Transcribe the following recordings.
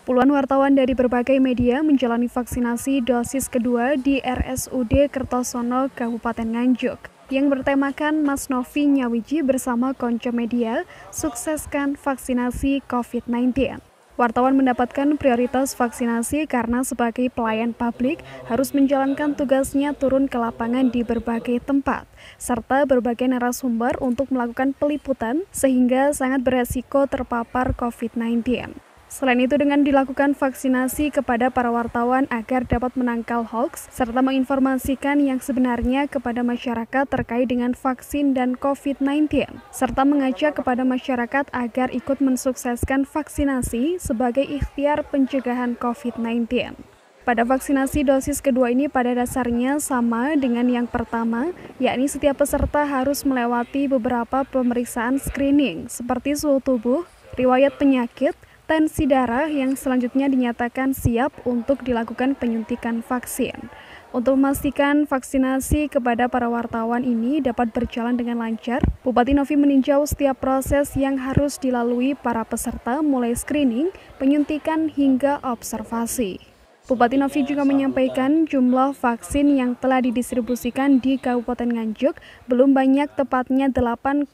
Puluhan wartawan dari berbagai media menjalani vaksinasi dosis kedua di RSUD Kertosono, Kabupaten Nganjuk, yang bertemakan Mas Novi Nyawiji bersama konco media, sukseskan vaksinasi COVID-19. Wartawan mendapatkan prioritas vaksinasi karena sebagai pelayan publik harus menjalankan tugasnya turun ke lapangan di berbagai tempat, serta berbagai narasumber untuk melakukan peliputan sehingga sangat beresiko terpapar COVID-19. Selain itu, dengan dilakukan vaksinasi kepada para wartawan agar dapat menangkal hoaks, serta menginformasikan yang sebenarnya kepada masyarakat terkait dengan vaksin dan COVID-19, serta mengajak kepada masyarakat agar ikut mensukseskan vaksinasi sebagai ikhtiar pencegahan COVID-19. Pada vaksinasi dosis kedua ini pada dasarnya sama dengan yang pertama, yakni setiap peserta harus melewati beberapa pemeriksaan screening seperti suhu tubuh, riwayat penyakit, tensi darah yang selanjutnya dinyatakan siap untuk dilakukan penyuntikan vaksin. Untuk memastikan vaksinasi kepada para wartawan ini dapat berjalan dengan lancar, Bupati Novi meninjau setiap proses yang harus dilalui para peserta mulai screening, penyuntikan hingga observasi. Bupati Novi juga menyampaikan jumlah vaksin yang telah didistribusikan di Kabupaten Nganjuk belum banyak, tepatnya 8,3%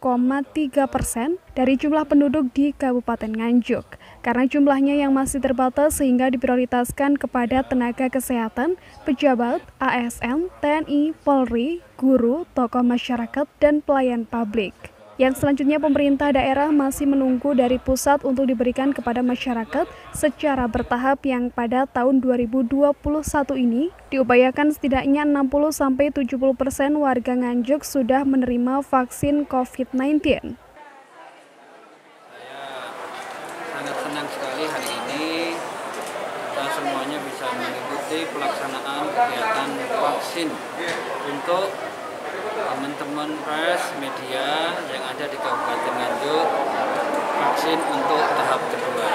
dari jumlah penduduk di Kabupaten Nganjuk. Karena jumlahnya yang masih terbatas sehingga diprioritaskan kepada tenaga kesehatan, pejabat, ASN, TNI, Polri, guru, tokoh masyarakat, dan pelayan publik. Yang selanjutnya pemerintah daerah masih menunggu dari pusat untuk diberikan kepada masyarakat secara bertahap yang pada tahun 2021 ini diupayakan setidaknya 60-70% warga Nganjuk sudah menerima vaksin COVID-19. Sangat senang sekali hari ini kita semuanya bisa mengikuti pelaksanaan kegiatan vaksin untuk teman-teman pers, media yang ada di Kabupaten Nganjuk, vaksin untuk tahap kedua.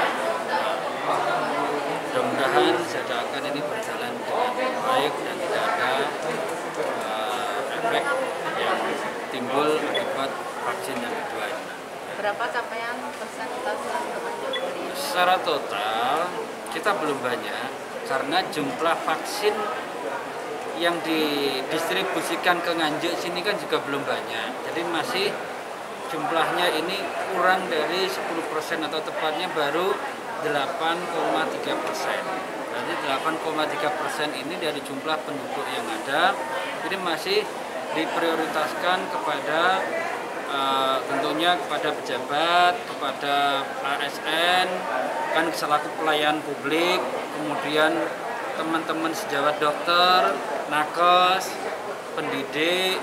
Mudah-mudahan saya doakan ini berjalan dengan baik dan tidak ada efek yang timbul akibat vaksin yang kedua ini. Berapa capaian persentase untuk Secara total kita belum banyak karena jumlah vaksin yang didistribusikan ke Nganjuk sini kan juga belum banyak. Jadi masih jumlahnya ini kurang dari 10% atau tepatnya baru 8,3%. Berarti 8,3% ini dari jumlah penduduk yang ada, ini masih diprioritaskan kepada tentunya kepada pejabat, kepada ASN, kan selaku pelayan publik, kemudian teman-teman sejawat dokter, nakes, pendidik,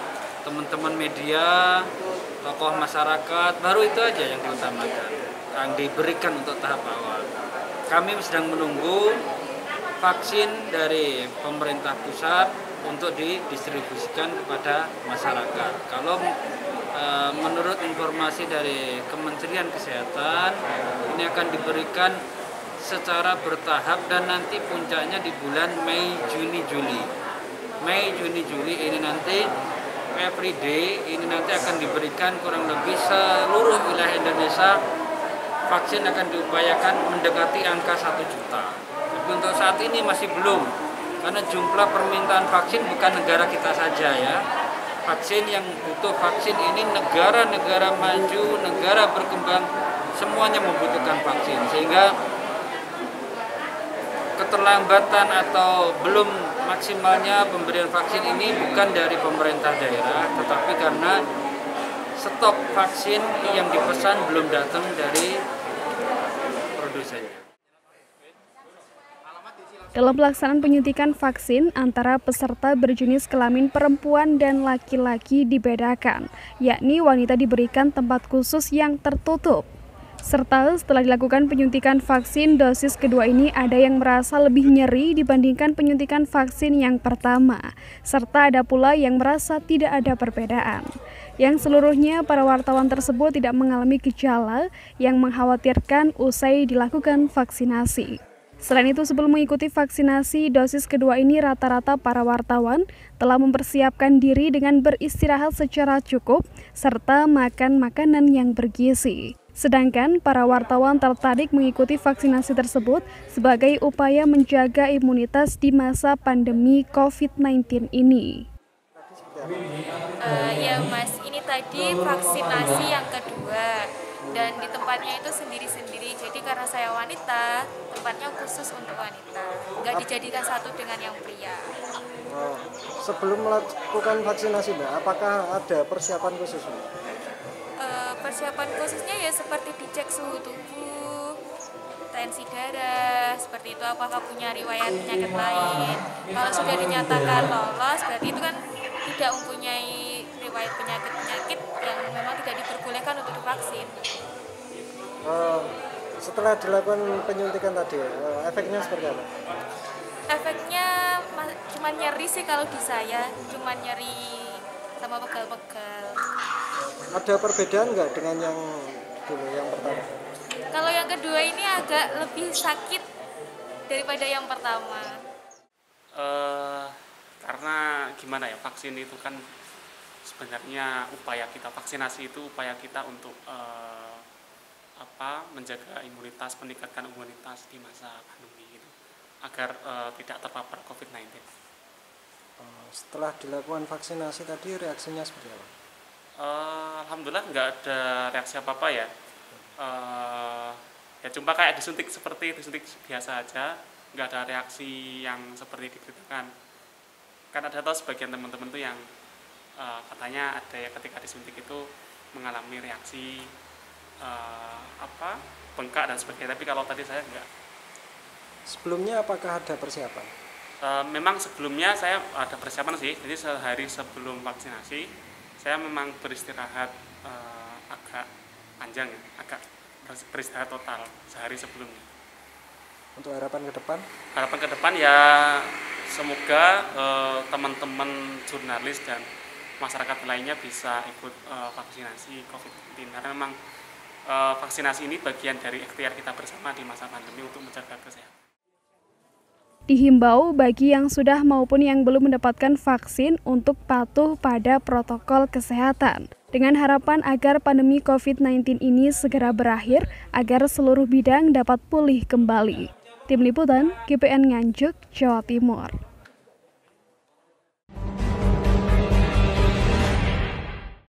teman-teman media, tokoh masyarakat, baru itu aja yang diutamakan, yang diberikan untuk tahap awal. Kami sedang menunggu vaksin dari pemerintah pusat untuk didistribusikan kepada masyarakat. Kalau menurut informasi dari Kementerian Kesehatan, ini akan diberikan secara bertahap dan nanti puncaknya di bulan Mei, Juni, Juli. Mei, Juni, Juli ini nanti every day ini nanti akan diberikan kurang lebih seluruh wilayah Indonesia. Vaksin akan diupayakan mendekati angka 1 juta. Tapi untuk saat ini masih belum, karena jumlah permintaan vaksin bukan negara kita saja ya. Vaksin yang butuh vaksin ini negara-negara maju, negara berkembang, semuanya membutuhkan vaksin. Sehingga keterlambatan atau belum maksimalnya pemberian vaksin ini bukan dari pemerintah daerah, tetapi karena stok vaksin yang dipesan belum datang dari produsennya. Dalam pelaksanaan penyuntikan vaksin, antara peserta berjenis kelamin perempuan dan laki-laki dibedakan, yakni wanita diberikan tempat khusus yang tertutup. Serta setelah dilakukan penyuntikan vaksin dosis kedua ini ada yang merasa lebih nyeri dibandingkan penyuntikan vaksin yang pertama. Serta ada pula yang merasa tidak ada perbedaan. Yang seluruhnya para wartawan tersebut tidak mengalami gejala yang mengkhawatirkan usai dilakukan vaksinasi. Selain itu, sebelum mengikuti vaksinasi dosis kedua ini, rata-rata para wartawan telah mempersiapkan diri dengan beristirahat secara cukup serta makan makanan yang bergizi. Sedangkan para wartawan tertarik mengikuti vaksinasi tersebut sebagai upaya menjaga imunitas di masa pandemi COVID-19 ini. Ya Mas, ini tadi vaksinasi yang kedua dan di tempatnya itu sendiri-sendiri. Jadi karena saya wanita, tempatnya khusus untuk wanita, nggak dijadikan satu dengan yang pria. Sebelum melakukan vaksinasi Mbak, apakah ada persiapan khusus Mbak? Persiapan khususnya ya seperti dicek suhu tubuh, tensi darah, seperti itu, apakah punya riwayat penyakit lain. Kalau sudah dinyatakan lolos, berarti itu kan tidak mempunyai riwayat penyakit-penyakit yang memang tidak diperbolehkan untuk divaksin. Setelah dilakukan penyuntikan tadi, efeknya seperti apa? Efeknya cuma nyeri sih kalau di saya, cuma nyeri sama pegal-pegal. Ada perbedaan nggak dengan yang dulu, yang pertama? Kalau yang kedua ini agak lebih sakit daripada yang pertama. Karena gimana ya, vaksin itu kan sebenarnya upaya kita, vaksinasi itu upaya kita untuk menjaga imunitas, meningkatkan imunitas di masa pandemi itu agar tidak terpapar COVID-19. Setelah dilakukan vaksinasi tadi reaksinya seperti apa? Alhamdulillah nggak ada reaksi apa-apa ya. Ya cuma kayak disuntik seperti disuntik biasa aja, nggak ada reaksi yang seperti diberitakan. Kan ada tahu sebagian teman-teman tuh yang katanya ada ya ketika disuntik itu mengalami reaksi bengkak dan sebagainya, tapi kalau tadi saya enggak. Sebelumnya apakah ada persiapan? Memang sebelumnya saya ada persiapan sih, jadi sehari sebelum vaksinasi saya memang beristirahat agak panjang ya, agak beristirahat total sehari sebelumnya. Untuk harapan ke depan? Harapan ke depan ya semoga teman-teman jurnalis dan masyarakat lainnya bisa ikut vaksinasi COVID-19 karena memang vaksinasi ini bagian dari ikhtiar kita bersama di masa pandemi untuk menjaga kesehatan. Dihimbau bagi yang sudah maupun yang belum mendapatkan vaksin untuk patuh pada protokol kesehatan, dengan harapan agar pandemi COVID-19 ini segera berakhir agar seluruh bidang dapat pulih kembali. Tim Liputan, GPN Nganjuk, Jawa Timur.